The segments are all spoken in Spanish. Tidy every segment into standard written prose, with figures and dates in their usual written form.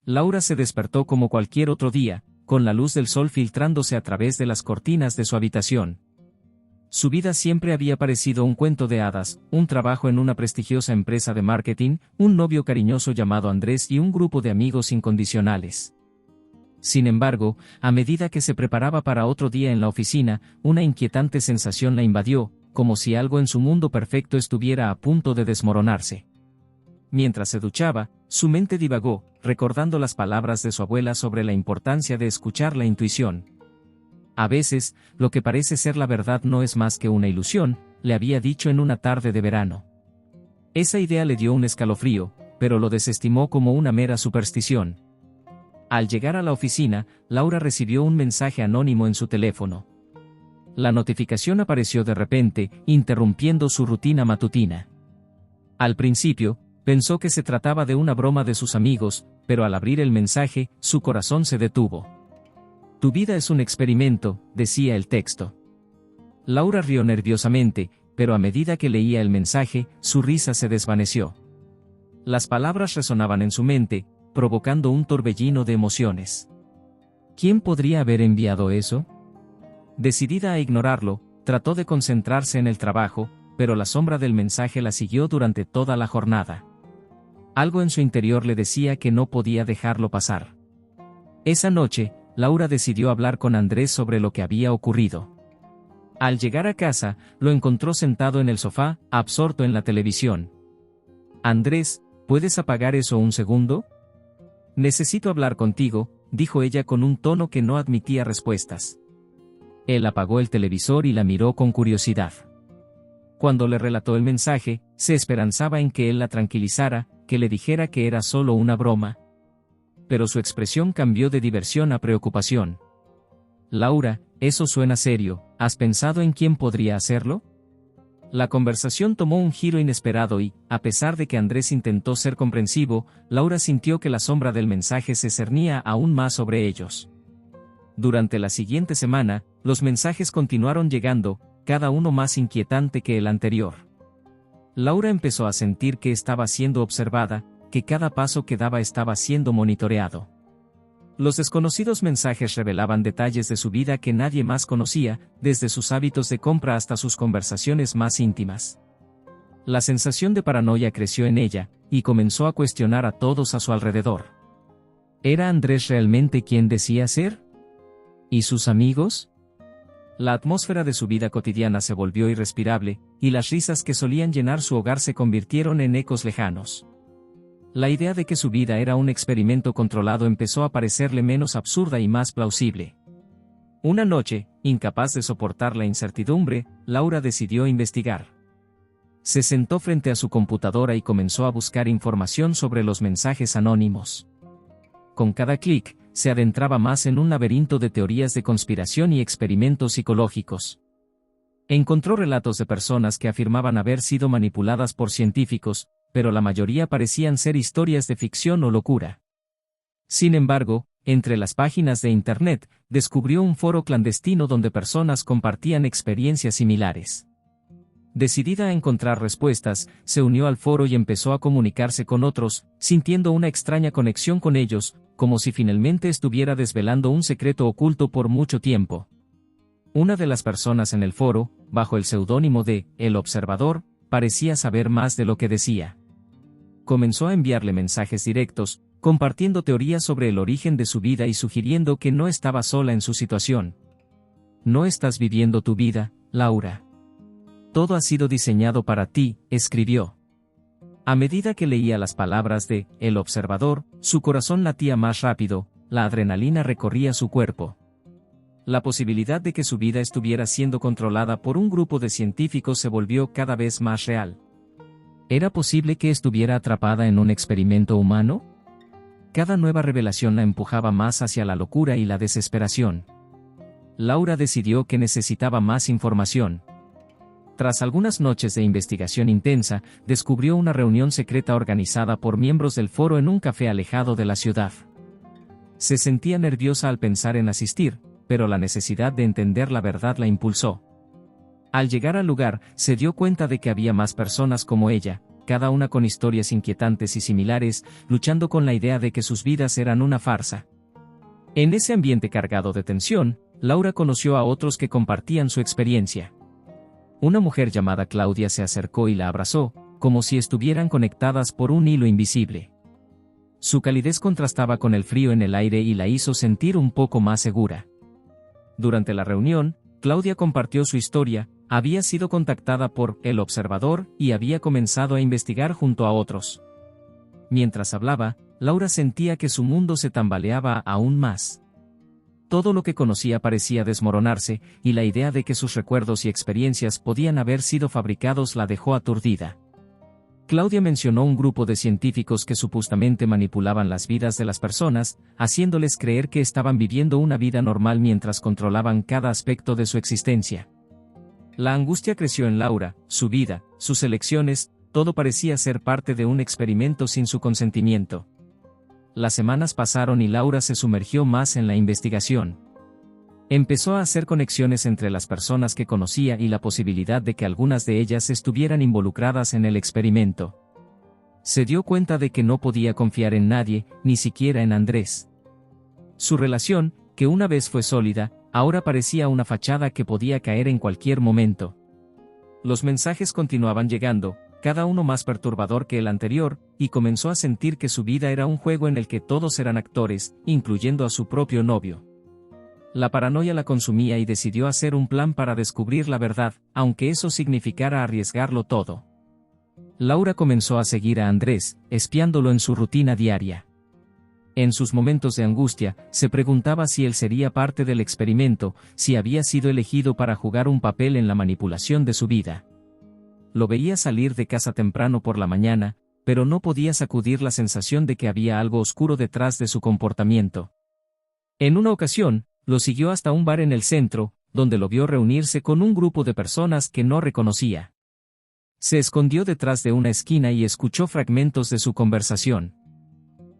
Laura se despertó como cualquier otro día, con la luz del sol filtrándose a través de las cortinas de su habitación. Su vida siempre había parecido un cuento de hadas, un trabajo en una prestigiosa empresa de marketing, un novio cariñoso llamado Andrés y un grupo de amigos incondicionales. Sin embargo, a medida que se preparaba para otro día en la oficina, una inquietante sensación la invadió, como si algo en su mundo perfecto estuviera a punto de desmoronarse. Mientras se duchaba, su mente divagó, recordando las palabras de su abuela sobre la importancia de escuchar la intuición. A veces, lo que parece ser la verdad no es más que una ilusión, le había dicho en una tarde de verano. Esa idea le dio un escalofrío, pero lo desestimó como una mera superstición. Al llegar a la oficina, Laura recibió un mensaje anónimo en su teléfono. La notificación apareció de repente, interrumpiendo su rutina matutina. Al principio, pensó que se trataba de una broma de sus amigos, pero al abrir el mensaje, su corazón se detuvo. Tu vida es un experimento, decía el texto. Laura rió nerviosamente, pero a medida que leía el mensaje, su risa se desvaneció. Las palabras resonaban en su mente, provocando un torbellino de emociones. ¿Quién podría haber enviado eso? Decidida a ignorarlo, trató de concentrarse en el trabajo, pero la sombra del mensaje la siguió durante toda la jornada. Algo en su interior le decía que no podía dejarlo pasar. Esa noche, Laura decidió hablar con Andrés sobre lo que había ocurrido. Al llegar a casa, lo encontró sentado en el sofá, absorto en la televisión. Andrés, ¿puedes apagar eso un segundo? Necesito hablar contigo, dijo ella con un tono que no admitía respuestas. Él apagó el televisor y la miró con curiosidad. Cuando le relató el mensaje, se esperanzaba en que él la tranquilizara, que le dijera que era solo una broma. Pero su expresión cambió de diversión a preocupación. Laura, eso suena serio, ¿has pensado en quién podría hacerlo? La conversación tomó un giro inesperado y, a pesar de que Andrés intentó ser comprensivo, Laura sintió que la sombra del mensaje se cernía aún más sobre ellos. Durante la siguiente semana, los mensajes continuaron llegando, cada uno más inquietante que el anterior. Laura empezó a sentir que estaba siendo observada, que cada paso que daba estaba siendo monitoreado. Los desconocidos mensajes revelaban detalles de su vida que nadie más conocía, desde sus hábitos de compra hasta sus conversaciones más íntimas. La sensación de paranoia creció en ella, y comenzó a cuestionar a todos a su alrededor. ¿Era Andrés realmente quien decía ser? ¿Y sus amigos? La atmósfera de su vida cotidiana se volvió irrespirable, y las risas que solían llenar su hogar se convirtieron en ecos lejanos. La idea de que su vida era un experimento controlado empezó a parecerle menos absurda y más plausible. Una noche, incapaz de soportar la incertidumbre, Laura decidió investigar. Se sentó frente a su computadora y comenzó a buscar información sobre los mensajes anónimos. Con cada clic, se adentraba más en un laberinto de teorías de conspiración y experimentos psicológicos. Encontró relatos de personas que afirmaban haber sido manipuladas por científicos, pero la mayoría parecían ser historias de ficción o locura. Sin embargo, entre las páginas de Internet, descubrió un foro clandestino donde personas compartían experiencias similares. Decidida a encontrar respuestas, se unió al foro y empezó a comunicarse con otros, sintiendo una extraña conexión con ellos, como si finalmente estuviera desvelando un secreto oculto por mucho tiempo. Una de las personas en el foro, bajo el seudónimo de El Observador, parecía saber más de lo que decía. Comenzó a enviarle mensajes directos, compartiendo teorías sobre el origen de su vida y sugiriendo que no estaba sola en su situación. No estás viviendo tu vida, Laura. Todo ha sido diseñado para ti, escribió. A medida que leía las palabras de El Observador, su corazón latía más rápido, la adrenalina recorría su cuerpo. La posibilidad de que su vida estuviera siendo controlada por un grupo de científicos se volvió cada vez más real. ¿Era posible que estuviera atrapada en un experimento humano? Cada nueva revelación la empujaba más hacia la locura y la desesperación. Laura decidió que necesitaba más información. Tras algunas noches de investigación intensa, descubrió una reunión secreta organizada por miembros del foro en un café alejado de la ciudad. Se sentía nerviosa al pensar en asistir, pero la necesidad de entender la verdad la impulsó. Al llegar al lugar, se dio cuenta de que había más personas como ella, cada una con historias inquietantes y similares, luchando con la idea de que sus vidas eran una farsa. En ese ambiente cargado de tensión, Laura conoció a otros que compartían su experiencia. Una mujer llamada Claudia se acercó y la abrazó, como si estuvieran conectadas por un hilo invisible. Su calidez contrastaba con el frío en el aire y la hizo sentir un poco más segura. Durante la reunión, Claudia compartió su historia, había sido contactada por El Observador y había comenzado a investigar junto a otros. Mientras hablaba, Laura sentía que su mundo se tambaleaba aún más. Todo lo que conocía parecía desmoronarse, y la idea de que sus recuerdos y experiencias podían haber sido fabricados la dejó aturdida. Claudia mencionó un grupo de científicos que supuestamente manipulaban las vidas de las personas, haciéndoles creer que estaban viviendo una vida normal mientras controlaban cada aspecto de su existencia. La angustia creció en Laura, su vida, sus elecciones, todo parecía ser parte de un experimento sin su consentimiento. Las semanas pasaron y Laura se sumergió más en la investigación. Empezó a hacer conexiones entre las personas que conocía y la posibilidad de que algunas de ellas estuvieran involucradas en el experimento. Se dio cuenta de que no podía confiar en nadie, ni siquiera en Andrés. Su relación, que una vez fue sólida, ahora parecía una fachada que podía caer en cualquier momento. Los mensajes continuaban llegando, cada uno más perturbador que el anterior, y comenzó a sentir que su vida era un juego en el que todos eran actores, incluyendo a su propio novio. La paranoia la consumía y decidió hacer un plan para descubrir la verdad, aunque eso significara arriesgarlo todo. Laura comenzó a seguir a Andrés, espiándolo en su rutina diaria. En sus momentos de angustia, se preguntaba si él sería parte del experimento, si había sido elegido para jugar un papel en la manipulación de su vida. Lo veía salir de casa temprano por la mañana, pero no podía sacudir la sensación de que había algo oscuro detrás de su comportamiento. En una ocasión, lo siguió hasta un bar en el centro, donde lo vio reunirse con un grupo de personas que no reconocía. Se escondió detrás de una esquina y escuchó fragmentos de su conversación.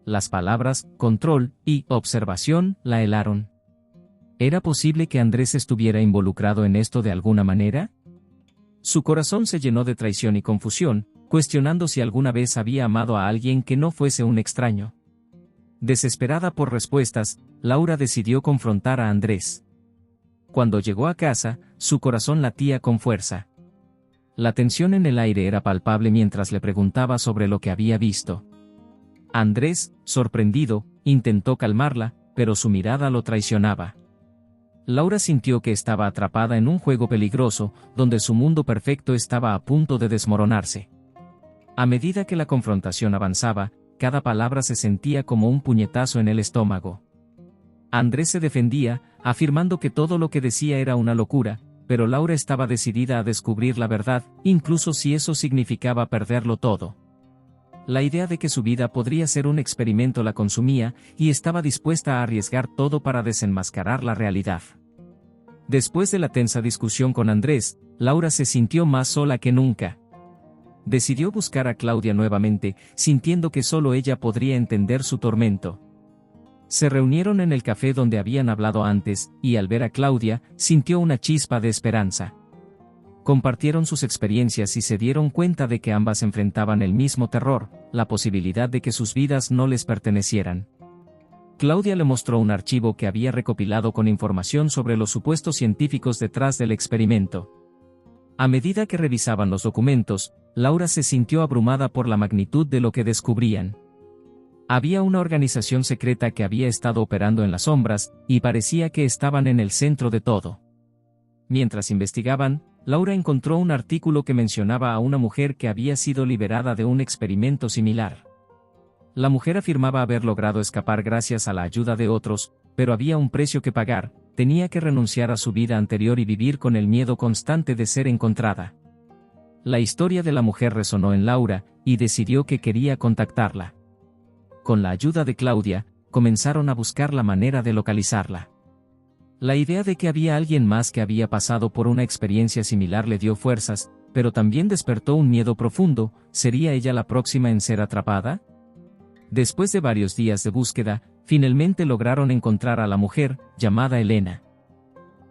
Las palabras control y observación la helaron. ¿Era posible que Andrés estuviera involucrado en esto de alguna manera? Su corazón se llenó de traición y confusión, cuestionando si alguna vez había amado a alguien que no fuese un extraño. Desesperada por respuestas, Laura decidió confrontar a Andrés. Cuando llegó a casa, su corazón latía con fuerza. La tensión en el aire era palpable mientras le preguntaba sobre lo que había visto. Andrés, sorprendido, intentó calmarla, pero su mirada lo traicionaba. Laura sintió que estaba atrapada en un juego peligroso, donde su mundo perfecto estaba a punto de desmoronarse. A medida que la confrontación avanzaba, cada palabra se sentía como un puñetazo en el estómago. Andrés se defendía, afirmando que todo lo que decía era una locura, pero Laura estaba decidida a descubrir la verdad, incluso si eso significaba perderlo todo. La idea de que su vida podría ser un experimento la consumía, y estaba dispuesta a arriesgar todo para desenmascarar la realidad. Después de la tensa discusión con Andrés, Laura se sintió más sola que nunca. Decidió buscar a Claudia nuevamente, sintiendo que solo ella podría entender su tormento. Se reunieron en el café donde habían hablado antes, y al ver a Claudia, sintió una chispa de esperanza. Compartieron sus experiencias y se dieron cuenta de que ambas enfrentaban el mismo terror, la posibilidad de que sus vidas no les pertenecieran. Claudia le mostró un archivo que había recopilado con información sobre los supuestos científicos detrás del experimento. A medida que revisaban los documentos, Laura se sintió abrumada por la magnitud de lo que descubrían. Había una organización secreta que había estado operando en las sombras, y parecía que estaban en el centro de todo. Mientras investigaban, Laura encontró un artículo que mencionaba a una mujer que había sido liberada de un experimento similar. La mujer afirmaba haber logrado escapar gracias a la ayuda de otros, pero había un precio que pagar, tenía que renunciar a su vida anterior y vivir con el miedo constante de ser encontrada. La historia de la mujer resonó en Laura, y decidió que quería contactarla. Con la ayuda de Claudia, comenzaron a buscar la manera de localizarla. La idea de que había alguien más que había pasado por una experiencia similar le dio fuerzas, pero también despertó un miedo profundo. ¿Sería ella la próxima en ser atrapada? Después de varios días de búsqueda, finalmente lograron encontrar a la mujer, llamada Elena.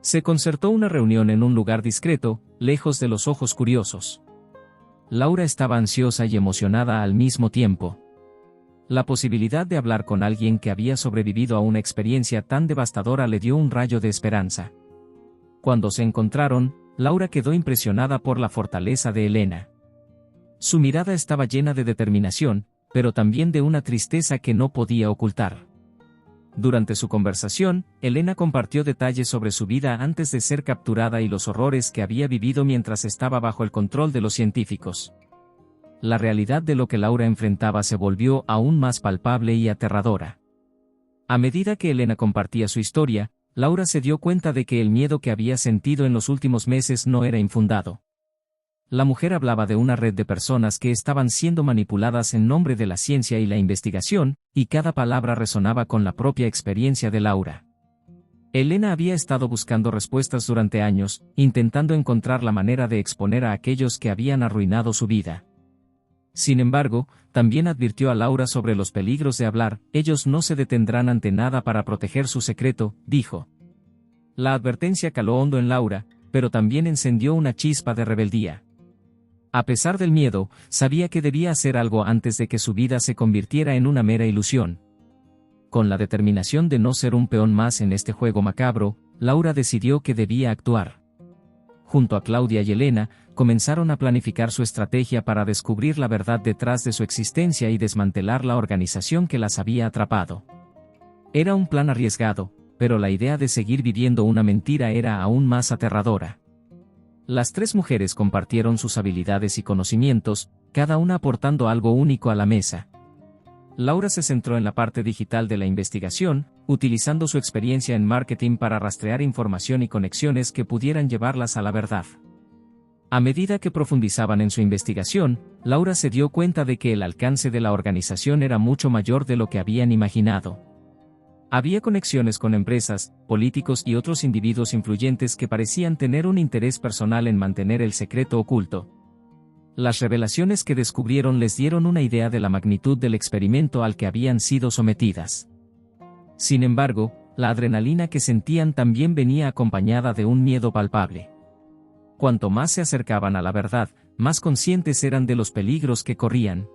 Se concertó una reunión en un lugar discreto, lejos de los ojos curiosos. Laura estaba ansiosa y emocionada al mismo tiempo. La posibilidad de hablar con alguien que había sobrevivido a una experiencia tan devastadora le dio un rayo de esperanza. Cuando se encontraron, Laura quedó impresionada por la fortaleza de Elena. Su mirada estaba llena de determinación, pero también de una tristeza que no podía ocultar. Durante su conversación, Elena compartió detalles sobre su vida antes de ser capturada y los horrores que había vivido mientras estaba bajo el control de los científicos. La realidad de lo que Laura enfrentaba se volvió aún más palpable y aterradora. A medida que Elena compartía su historia, Laura se dio cuenta de que el miedo que había sentido en los últimos meses no era infundado. La mujer hablaba de una red de personas que estaban siendo manipuladas en nombre de la ciencia y la investigación, y cada palabra resonaba con la propia experiencia de Laura. Elena había estado buscando respuestas durante años, intentando encontrar la manera de exponer a aquellos que habían arruinado su vida. Sin embargo, también advirtió a Laura sobre los peligros de hablar. Ellos no se detendrán ante nada para proteger su secreto, dijo. La advertencia caló hondo en Laura, pero también encendió una chispa de rebeldía. A pesar del miedo, sabía que debía hacer algo antes de que su vida se convirtiera en una mera ilusión. Con la determinación de no ser un peón más en este juego macabro, Laura decidió que debía actuar. Junto a Claudia y Elena, comenzaron a planificar su estrategia para descubrir la verdad detrás de su existencia y desmantelar la organización que las había atrapado. Era un plan arriesgado, pero la idea de seguir viviendo una mentira era aún más aterradora. Las tres mujeres compartieron sus habilidades y conocimientos, cada una aportando algo único a la mesa. Laura se centró en la parte digital de la investigación, utilizando su experiencia en marketing para rastrear información y conexiones que pudieran llevarlas a la verdad. A medida que profundizaban en su investigación, Laura se dio cuenta de que el alcance de la organización era mucho mayor de lo que habían imaginado. Había conexiones con empresas, políticos y otros individuos influyentes que parecían tener un interés personal en mantener el secreto oculto. Las revelaciones que descubrieron les dieron una idea de la magnitud del experimento al que habían sido sometidas. Sin embargo, la adrenalina que sentían también venía acompañada de un miedo palpable. Cuanto más se acercaban a la verdad, más conscientes eran de los peligros que corrían.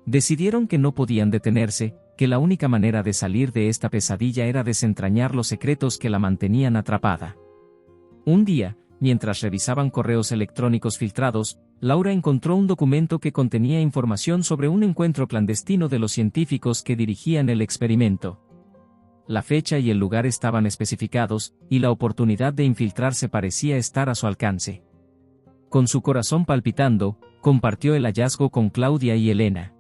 Decidieron que no podían detenerse, que la única manera de salir de esta pesadilla era desentrañar los secretos que la mantenían atrapada. Un día, mientras revisaban correos electrónicos filtrados, Laura encontró un documento que contenía información sobre un encuentro clandestino de los científicos que dirigían el experimento. La fecha y el lugar estaban especificados, y la oportunidad de infiltrarse parecía estar a su alcance. Con su corazón palpitando, compartió el hallazgo con Claudia y Elena.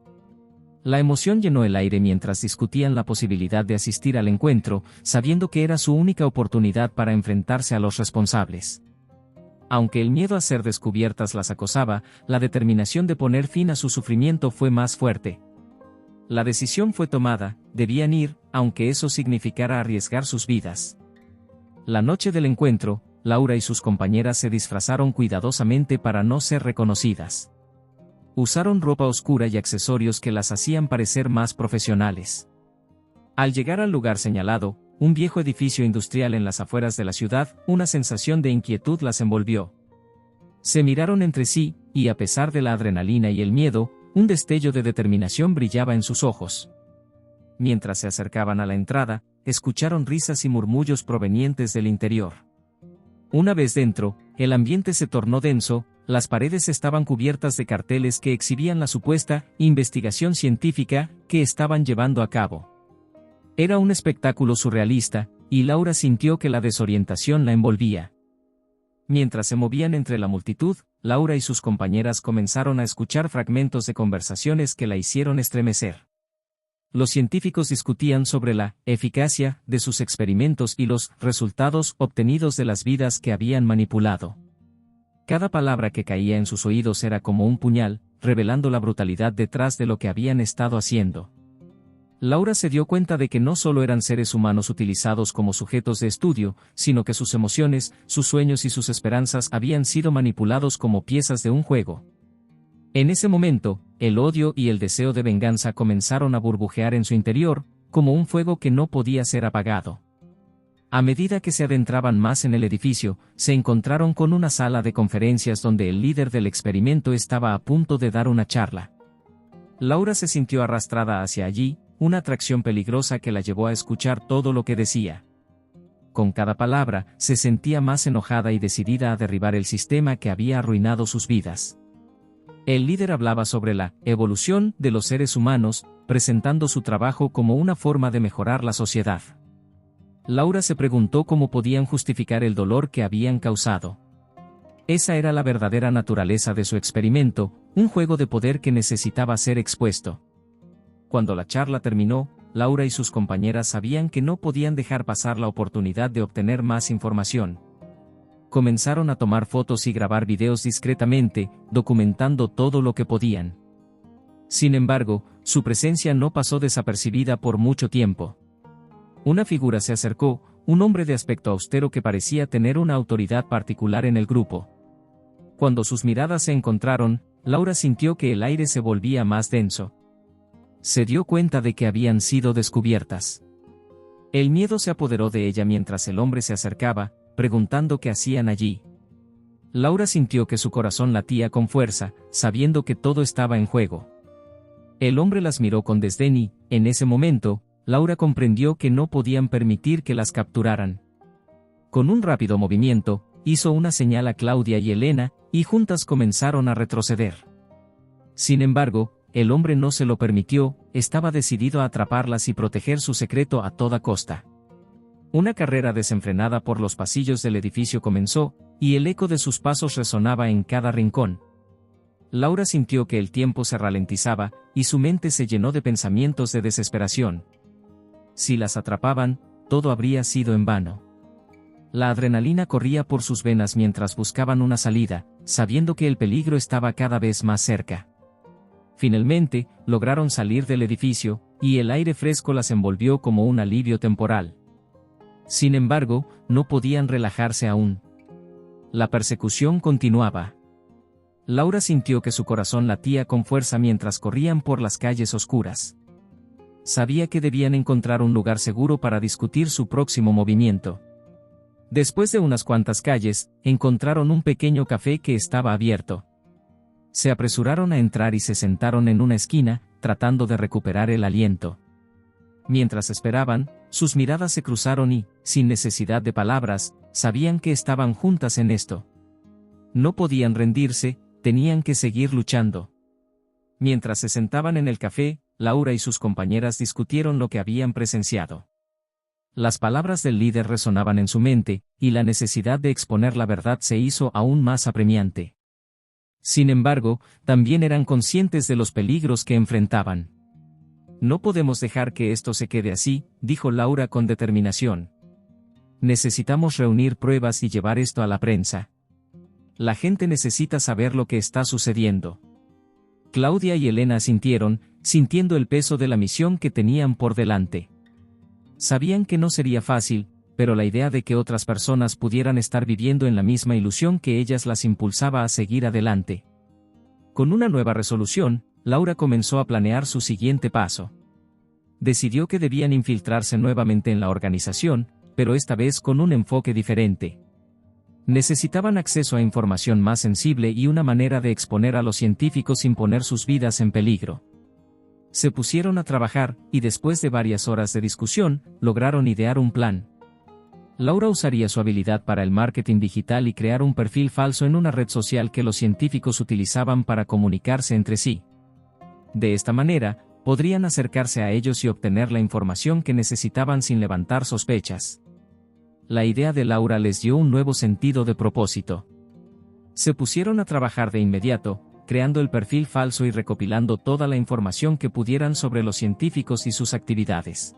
La emoción llenó el aire mientras discutían la posibilidad de asistir al encuentro, sabiendo que era su única oportunidad para enfrentarse a los responsables. Aunque el miedo a ser descubiertas las acosaba, la determinación de poner fin a su sufrimiento fue más fuerte. La decisión fue tomada, debían ir, aunque eso significara arriesgar sus vidas. La noche del encuentro, Laura y sus compañeras se disfrazaron cuidadosamente para no ser reconocidas. Usaron ropa oscura y accesorios que las hacían parecer más profesionales. Al llegar al lugar señalado, un viejo edificio industrial en las afueras de la ciudad, una sensación de inquietud las envolvió. Se miraron entre sí, y a pesar de la adrenalina y el miedo, un destello de determinación brillaba en sus ojos. Mientras se acercaban a la entrada, escucharon risas y murmullos provenientes del interior. Una vez dentro, el ambiente se tornó denso, las paredes estaban cubiertas de carteles que exhibían la supuesta investigación científica que estaban llevando a cabo. Era un espectáculo surrealista, y Laura sintió que la desorientación la envolvía. Mientras se movían entre la multitud, Laura y sus compañeras comenzaron a escuchar fragmentos de conversaciones que la hicieron estremecer. Los científicos discutían sobre la eficacia de sus experimentos y los resultados obtenidos de las vidas que habían manipulado. Cada palabra que caía en sus oídos era como un puñal, revelando la brutalidad detrás de lo que habían estado haciendo. Laura se dio cuenta de que no solo eran seres humanos utilizados como sujetos de estudio, sino que sus emociones, sus sueños y sus esperanzas habían sido manipulados como piezas de un juego. En ese momento, el odio y el deseo de venganza comenzaron a burbujear en su interior, como un fuego que no podía ser apagado. A medida que se adentraban más en el edificio, se encontraron con una sala de conferencias donde el líder del experimento estaba a punto de dar una charla. Laura se sintió arrastrada hacia allí, una atracción peligrosa que la llevó a escuchar todo lo que decía. Con cada palabra, se sentía más enojada y decidida a derribar el sistema que había arruinado sus vidas. El líder hablaba sobre la evolución de los seres humanos, presentando su trabajo como una forma de mejorar la sociedad. Laura se preguntó cómo podían justificar el dolor que habían causado. Esa era la verdadera naturaleza de su experimento, un juego de poder que necesitaba ser expuesto. Cuando la charla terminó, Laura y sus compañeras sabían que no podían dejar pasar la oportunidad de obtener más información. Comenzaron a tomar fotos y grabar videos discretamente, documentando todo lo que podían. Sin embargo, su presencia no pasó desapercibida por mucho tiempo. Una figura se acercó, un hombre de aspecto austero que parecía tener una autoridad particular en el grupo. Cuando sus miradas se encontraron, Laura sintió que el aire se volvía más denso. Se dio cuenta de que habían sido descubiertas. El miedo se apoderó de ella mientras el hombre se acercaba, preguntando qué hacían allí. Laura sintió que su corazón latía con fuerza, sabiendo que todo estaba en juego. El hombre las miró con desdén y, en ese momento, Laura comprendió que no podían permitir que las capturaran. Con un rápido movimiento, hizo una señal a Claudia y Elena, y juntas comenzaron a retroceder. Sin embargo, el hombre no se lo permitió, estaba decidido a atraparlas y proteger su secreto a toda costa. Una carrera desenfrenada por los pasillos del edificio comenzó, y el eco de sus pasos resonaba en cada rincón. Laura sintió que el tiempo se ralentizaba, y su mente se llenó de pensamientos de desesperación. Si las atrapaban, todo habría sido en vano. La adrenalina corría por sus venas mientras buscaban una salida, sabiendo que el peligro estaba cada vez más cerca. Finalmente, lograron salir del edificio, y el aire fresco las envolvió como un alivio temporal. Sin embargo, no podían relajarse aún. La persecución continuaba. Laura sintió que su corazón latía con fuerza mientras corrían por las calles oscuras. Sabía que debían encontrar un lugar seguro para discutir su próximo movimiento. Después de unas cuantas calles, encontraron un pequeño café que estaba abierto. Se apresuraron a entrar y se sentaron en una esquina, tratando de recuperar el aliento. Mientras esperaban, sus miradas se cruzaron y, sin necesidad de palabras, sabían que estaban juntas en esto. No podían rendirse, tenían que seguir luchando. Mientras se sentaban en el café, Laura y sus compañeras discutieron lo que habían presenciado. Las palabras del líder resonaban en su mente, y la necesidad de exponer la verdad se hizo aún más apremiante. Sin embargo, también eran conscientes de los peligros que enfrentaban. No podemos dejar que esto se quede así, dijo Laura con determinación. Necesitamos reunir pruebas y llevar esto a la prensa. La gente necesita saber lo que está sucediendo. Claudia y Elena asintieron, sintiendo el peso de la misión que tenían por delante. Sabían que no sería fácil, pero la idea de que otras personas pudieran estar viviendo en la misma ilusión que ellas las impulsaba a seguir adelante. Con una nueva resolución, Laura comenzó a planear su siguiente paso. Decidió que debían infiltrarse nuevamente en la organización, pero esta vez con un enfoque diferente. Necesitaban acceso a información más sensible y una manera de exponer a los científicos sin poner sus vidas en peligro. Se pusieron a trabajar, y después de varias horas de discusión, lograron idear un plan. Laura usaría su habilidad para el marketing digital y crear un perfil falso en una red social que los científicos utilizaban para comunicarse entre sí. De esta manera, podrían acercarse a ellos y obtener la información que necesitaban sin levantar sospechas. La idea de Laura les dio un nuevo sentido de propósito. Se pusieron a trabajar de inmediato, creando el perfil falso y recopilando toda la información que pudieran sobre los científicos y sus actividades.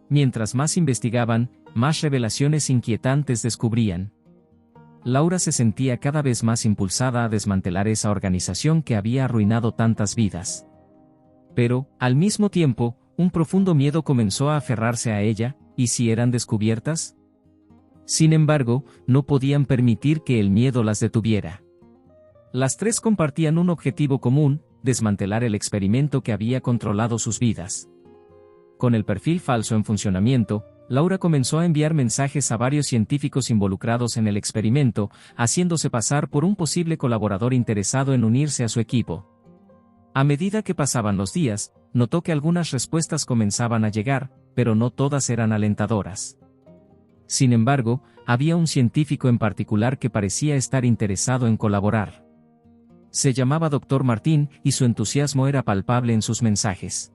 Mientras más investigaban, más revelaciones inquietantes descubrían. Laura se sentía cada vez más impulsada a desmantelar esa organización que había arruinado tantas vidas. Pero, al mismo tiempo, un profundo miedo comenzó a aferrarse a ella, ¿y si eran descubiertas? Sin embargo, no podían permitir que el miedo las detuviera. Las tres compartían un objetivo común: desmantelar el experimento que había controlado sus vidas. Con el perfil falso en funcionamiento, Laura comenzó a enviar mensajes a varios científicos involucrados en el experimento, haciéndose pasar por un posible colaborador interesado en unirse a su equipo. A medida que pasaban los días, notó que algunas respuestas comenzaban a llegar, pero no todas eran alentadoras. Sin embargo, había un científico en particular que parecía estar interesado en colaborar. Se llamaba Dr. Martín, y su entusiasmo era palpable en sus mensajes.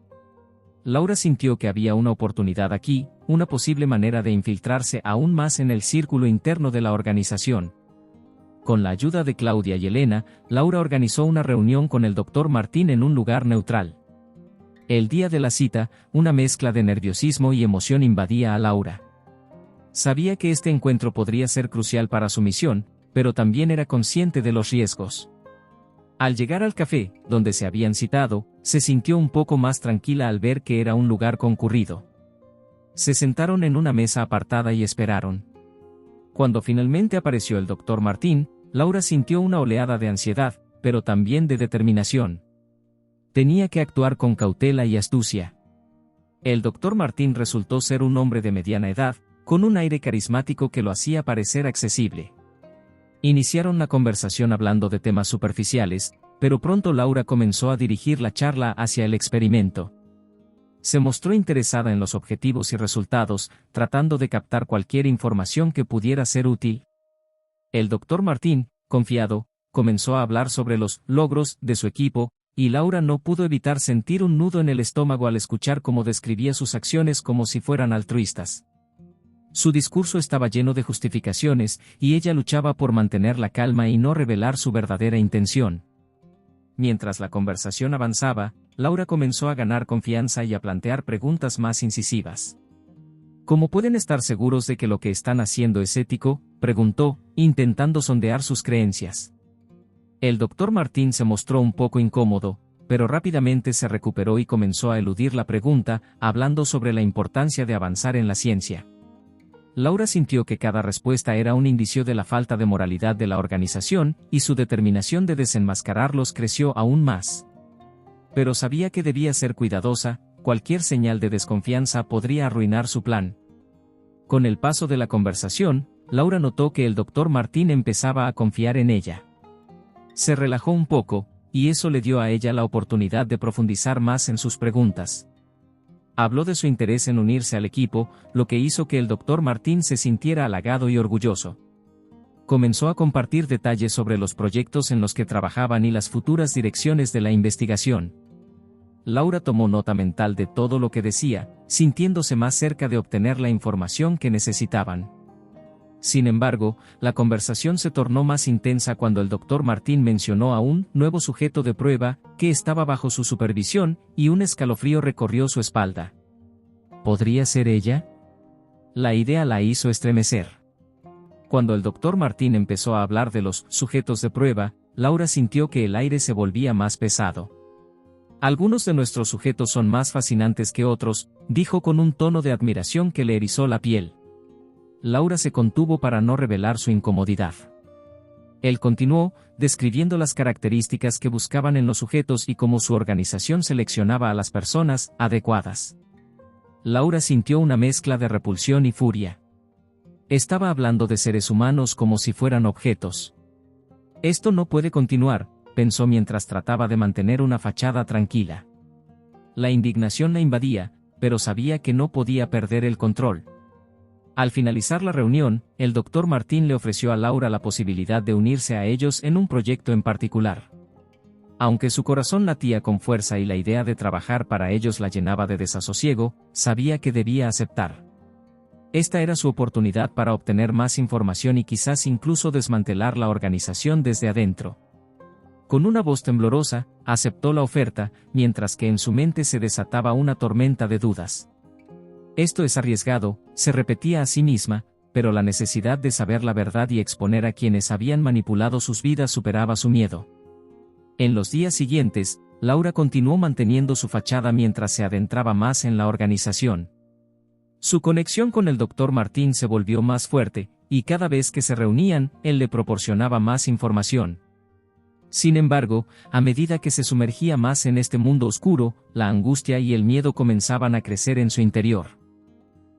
Laura sintió que había una oportunidad aquí, una posible manera de infiltrarse aún más en el círculo interno de la organización. Con la ayuda de Claudia y Elena, Laura organizó una reunión con el Dr. Martín en un lugar neutral. El día de la cita, una mezcla de nerviosismo y emoción invadía a Laura. Sabía que este encuentro podría ser crucial para su misión, pero también era consciente de los riesgos. Al llegar al café, donde se habían citado, se sintió un poco más tranquila al ver que era un lugar concurrido. Se sentaron en una mesa apartada y esperaron. Cuando finalmente apareció el Dr. Martín, Laura sintió una oleada de ansiedad, pero también de determinación. Tenía que actuar con cautela y astucia. El Dr. Martín resultó ser un hombre de mediana edad, con un aire carismático que lo hacía parecer accesible. Iniciaron la conversación hablando de temas superficiales, pero pronto Laura comenzó a dirigir la charla hacia el experimento. Se mostró interesada en los objetivos y resultados, tratando de captar cualquier información que pudiera ser útil. El Dr. Martín, confiado, comenzó a hablar sobre los logros de su equipo, y Laura no pudo evitar sentir un nudo en el estómago al escuchar cómo describía sus acciones como si fueran altruistas. Su discurso estaba lleno de justificaciones, y ella luchaba por mantener la calma y no revelar su verdadera intención. Mientras la conversación avanzaba, Laura comenzó a ganar confianza y a plantear preguntas más incisivas. ¿Cómo pueden estar seguros de que lo que están haciendo es ético?, preguntó, intentando sondear sus creencias. El Dr. Martín se mostró un poco incómodo, pero rápidamente se recuperó y comenzó a eludir la pregunta, hablando sobre la importancia de avanzar en la ciencia. Laura sintió que cada respuesta era un indicio de la falta de moralidad de la organización, y su determinación de desenmascararlos creció aún más. Pero sabía que debía ser cuidadosa, cualquier señal de desconfianza podría arruinar su plan. Con el paso de la conversación, Laura notó que el Dr. Martín empezaba a confiar en ella. Se relajó un poco, y eso le dio a ella la oportunidad de profundizar más en sus preguntas. Habló de su interés en unirse al equipo, lo que hizo que el Dr. Martín se sintiera halagado y orgulloso. Comenzó a compartir detalles sobre los proyectos en los que trabajaban y las futuras direcciones de la investigación. Laura tomó nota mental de todo lo que decía, sintiéndose más cerca de obtener la información que necesitaban. Sin embargo, la conversación se tornó más intensa cuando el Dr. Martín mencionó a un nuevo sujeto de prueba, que estaba bajo su supervisión, y un escalofrío recorrió su espalda. ¿Podría ser ella? La idea la hizo estremecer. Cuando el Dr. Martín empezó a hablar de los sujetos de prueba, Laura sintió que el aire se volvía más pesado. Algunos de nuestros sujetos son más fascinantes que otros, dijo con un tono de admiración que le erizó la piel. Laura se contuvo para no revelar su incomodidad. Él continuó, describiendo las características que buscaban en los sujetos y cómo su organización seleccionaba a las personas adecuadas. Laura sintió una mezcla de repulsión y furia. Estaba hablando de seres humanos como si fueran objetos. Esto no puede continuar, pensó mientras trataba de mantener una fachada tranquila. La indignación la invadía, pero sabía que no podía perder el control. Al finalizar la reunión, el Dr. Martín le ofreció a Laura la posibilidad de unirse a ellos en un proyecto en particular. Aunque su corazón latía con fuerza y la idea de trabajar para ellos la llenaba de desasosiego, sabía que debía aceptar. Esta era su oportunidad para obtener más información y quizás incluso desmantelar la organización desde adentro. Con una voz temblorosa, aceptó la oferta, mientras que en su mente se desataba una tormenta de dudas. Esto es arriesgado, se repetía a sí misma, pero la necesidad de saber la verdad y exponer a quienes habían manipulado sus vidas superaba su miedo. En los días siguientes, Laura continuó manteniendo su fachada mientras se adentraba más en la organización. Su conexión con el Dr. Martín se volvió más fuerte, y cada vez que se reunían, él le proporcionaba más información. Sin embargo, a medida que se sumergía más en este mundo oscuro, la angustia y el miedo comenzaban a crecer en su interior.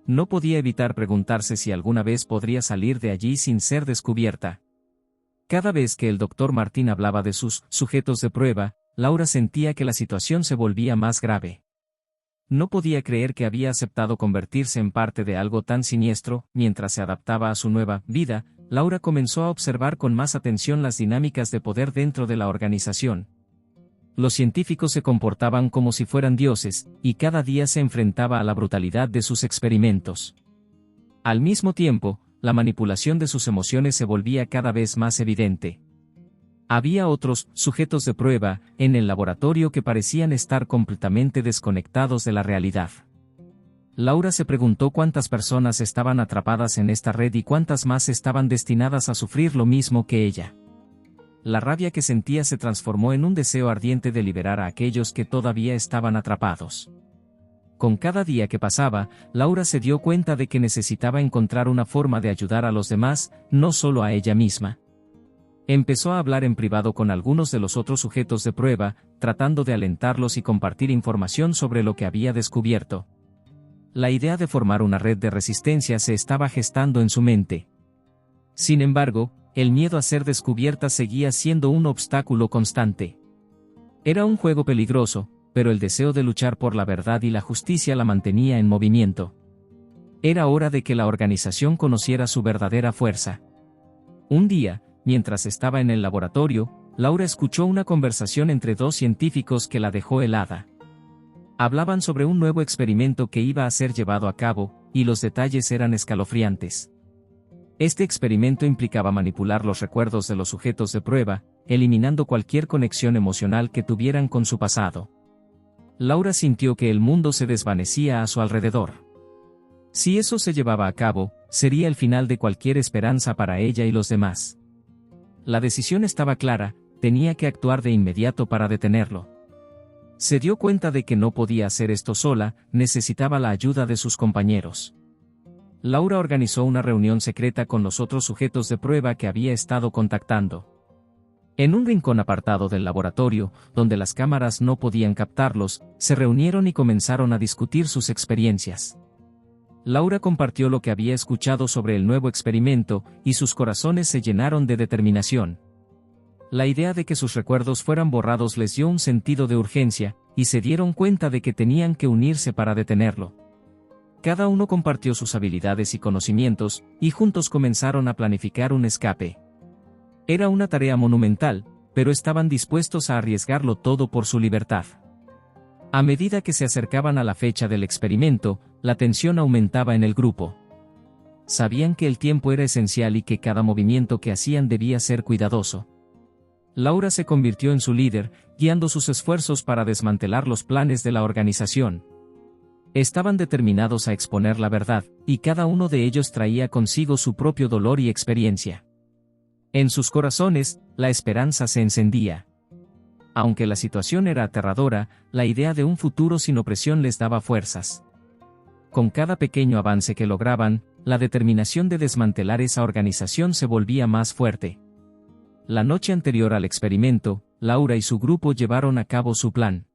No podía evitar preguntarse si alguna vez podría salir de allí sin ser descubierta. Cada vez que el doctor Martín hablaba de sus sujetos de prueba, Laura sentía que la situación se volvía más grave. No podía creer que había aceptado convertirse en parte de algo tan siniestro. Mientras se adaptaba a su nueva vida, Laura comenzó a observar con más atención las dinámicas de poder dentro de la organización. Los científicos se comportaban como si fueran dioses, y cada día se enfrentaba a la brutalidad de sus experimentos. Al mismo tiempo, la manipulación de sus emociones se volvía cada vez más evidente. Había otros sujetos de prueba en el laboratorio que parecían estar completamente desconectados de la realidad. Laura se preguntó cuántas personas estaban atrapadas en esta red y cuántas más estaban destinadas a sufrir lo mismo que ella. La rabia que sentía se transformó en un deseo ardiente de liberar a aquellos que todavía estaban atrapados. Con cada día que pasaba, Laura se dio cuenta de que necesitaba encontrar una forma de ayudar a los demás, no solo a ella misma. Empezó a hablar en privado con algunos de los otros sujetos de prueba, tratando de alentarlos y compartir información sobre lo que había descubierto. La idea de formar una red de resistencia se estaba gestando en su mente. Sin embargo, el miedo a ser descubierta seguía siendo un obstáculo constante. Era un juego peligroso, pero el deseo de luchar por la verdad y la justicia la mantenía en movimiento. Era hora de que la organización conociera su verdadera fuerza. Un día, mientras estaba en el laboratorio, Laura escuchó una conversación entre dos científicos que la dejó helada. Hablaban sobre un nuevo experimento que iba a ser llevado a cabo, y los detalles eran escalofriantes. Este experimento implicaba manipular los recuerdos de los sujetos de prueba, eliminando cualquier conexión emocional que tuvieran con su pasado. Laura sintió que el mundo se desvanecía a su alrededor. Si eso se llevaba a cabo, sería el final de cualquier esperanza para ella y los demás. La decisión estaba clara, tenía que actuar de inmediato para detenerlo. Se dio cuenta de que no podía hacer esto sola, necesitaba la ayuda de sus compañeros. Laura organizó una reunión secreta con los otros sujetos de prueba que había estado contactando. En un rincón apartado del laboratorio, donde las cámaras no podían captarlos, se reunieron y comenzaron a discutir sus experiencias. Laura compartió lo que había escuchado sobre el nuevo experimento, y sus corazones se llenaron de determinación. La idea de que sus recuerdos fueran borrados les dio un sentido de urgencia, y se dieron cuenta de que tenían que unirse para detenerlo. Cada uno compartió sus habilidades y conocimientos, y juntos comenzaron a planificar un escape. Era una tarea monumental, pero estaban dispuestos a arriesgarlo todo por su libertad. A medida que se acercaban a la fecha del experimento, la tensión aumentaba en el grupo. Sabían que el tiempo era esencial y que cada movimiento que hacían debía ser cuidadoso. Laura se convirtió en su líder, guiando sus esfuerzos para desmantelar los planes de la organización. Estaban determinados a exponer la verdad, y cada uno de ellos traía consigo su propio dolor y experiencia. En sus corazones, la esperanza se encendía. Aunque la situación era aterradora, la idea de un futuro sin opresión les daba fuerzas. Con cada pequeño avance que lograban, la determinación de desmantelar esa organización se volvía más fuerte. La noche anterior al experimento, Laura y su grupo llevaron a cabo su plan.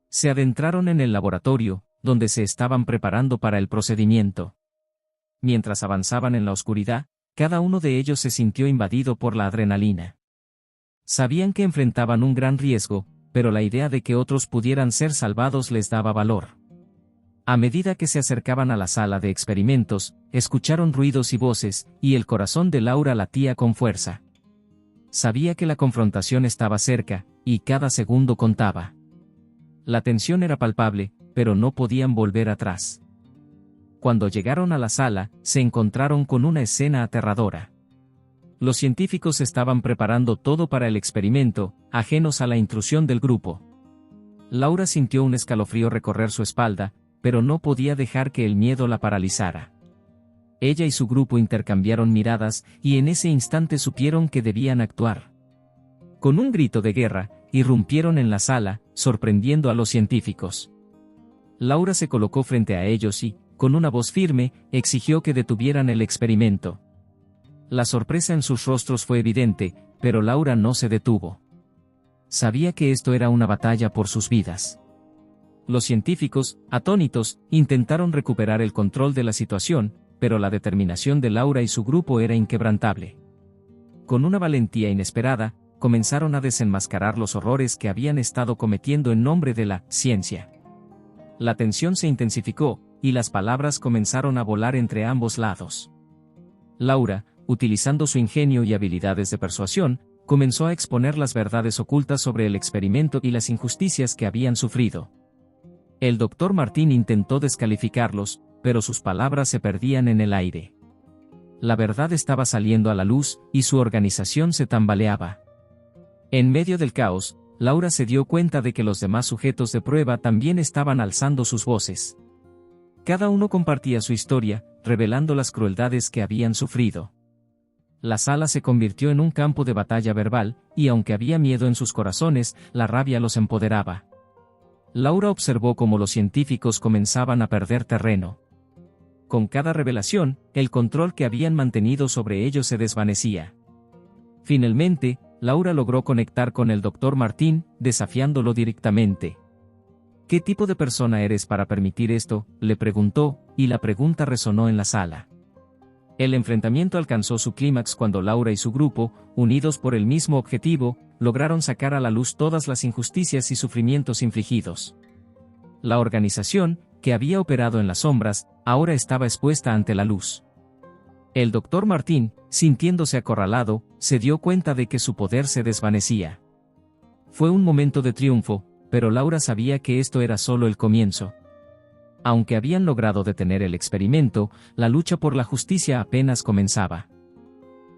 Se adentraron en el laboratorio, donde se estaban preparando para el procedimiento. Mientras avanzaban en la oscuridad, cada uno de ellos se sintió invadido por la adrenalina. Sabían que enfrentaban un gran riesgo, pero la idea de que otros pudieran ser salvados les daba valor. A medida que se acercaban a la sala de experimentos, escucharon ruidos y voces, y el corazón de Laura latía con fuerza. Sabía que la confrontación estaba cerca, y cada segundo contaba. La tensión era palpable, pero no podían volver atrás. Cuando llegaron a la sala, se encontraron con una escena aterradora. Los científicos estaban preparando todo para el experimento, ajenos a la intrusión del grupo. Laura sintió un escalofrío recorrer su espalda, pero no podía dejar que el miedo la paralizara. Ella y su grupo intercambiaron miradas, y en ese instante supieron que debían actuar. Con un grito de guerra, irrumpieron en la sala, sorprendiendo a los científicos. Laura se colocó frente a ellos y, con una voz firme, exigió que detuvieran el experimento. La sorpresa en sus rostros fue evidente, pero Laura no se detuvo. Sabía que esto era una batalla por sus vidas. Los científicos, atónitos, intentaron recuperar el control de la situación, pero la determinación de Laura y su grupo era inquebrantable. Con una valentía inesperada, comenzaron a desenmascarar los horrores que habían estado cometiendo en nombre de la ciencia. La tensión se intensificó, y las palabras comenzaron a volar entre ambos lados. Laura, utilizando su ingenio y habilidades de persuasión, comenzó a exponer las verdades ocultas sobre el experimento y las injusticias que habían sufrido. El Dr. Martín intentó descalificarlos, pero sus palabras se perdían en el aire. La verdad estaba saliendo a la luz, y su organización se tambaleaba. En medio del caos, Laura se dio cuenta de que los demás sujetos de prueba también estaban alzando sus voces. Cada uno compartía su historia, revelando las crueldades que habían sufrido. La sala se convirtió en un campo de batalla verbal, y aunque había miedo en sus corazones, la rabia los empoderaba. Laura observó cómo los científicos comenzaban a perder terreno. Con cada revelación, el control que habían mantenido sobre ellos se desvanecía. Finalmente, Laura logró conectar con el Dr. Martín, desafiándolo directamente. ¿Qué tipo de persona eres para permitir esto?, le preguntó, y la pregunta resonó en la sala. El enfrentamiento alcanzó su clímax cuando Laura y su grupo, unidos por el mismo objetivo, lograron sacar a la luz todas las injusticias y sufrimientos infligidos. La organización, que había operado en las sombras, ahora estaba expuesta ante la luz. El Dr. Martín, sintiéndose acorralado, se dio cuenta de que su poder se desvanecía. Fue un momento de triunfo, pero Laura sabía que esto era solo el comienzo. Aunque habían logrado detener el experimento, la lucha por la justicia apenas comenzaba.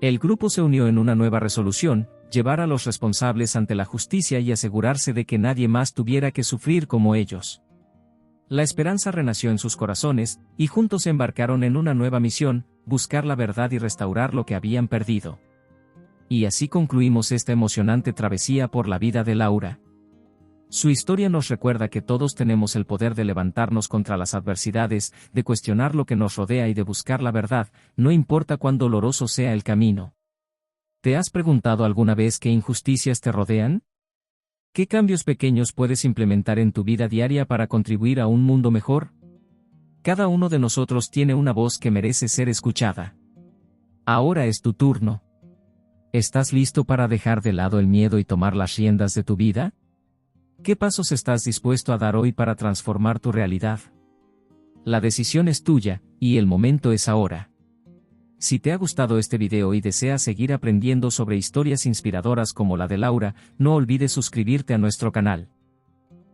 El grupo se unió en una nueva resolución: llevar a los responsables ante la justicia y asegurarse de que nadie más tuviera que sufrir como ellos. La esperanza renació en sus corazones, y juntos se embarcaron en una nueva misión: buscar la verdad y restaurar lo que habían perdido. Y así concluimos esta emocionante travesía por la vida de Laura. Su historia nos recuerda que todos tenemos el poder de levantarnos contra las adversidades, de cuestionar lo que nos rodea y de buscar la verdad, no importa cuán doloroso sea el camino. ¿Te has preguntado alguna vez qué injusticias te rodean? ¿Qué cambios pequeños puedes implementar en tu vida diaria para contribuir a un mundo mejor? Cada uno de nosotros tiene una voz que merece ser escuchada. Ahora es tu turno. ¿Estás listo para dejar de lado el miedo y tomar las riendas de tu vida? ¿Qué pasos estás dispuesto a dar hoy para transformar tu realidad? La decisión es tuya, y el momento es ahora. Si te ha gustado este video y deseas seguir aprendiendo sobre historias inspiradoras como la de Laura, no olvides suscribirte a nuestro canal.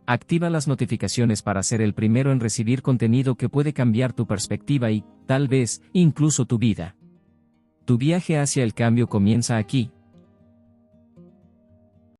Activa las notificaciones para ser el primero en recibir contenido que puede cambiar tu perspectiva y, tal vez, incluso tu vida. Tu viaje hacia el cambio comienza aquí.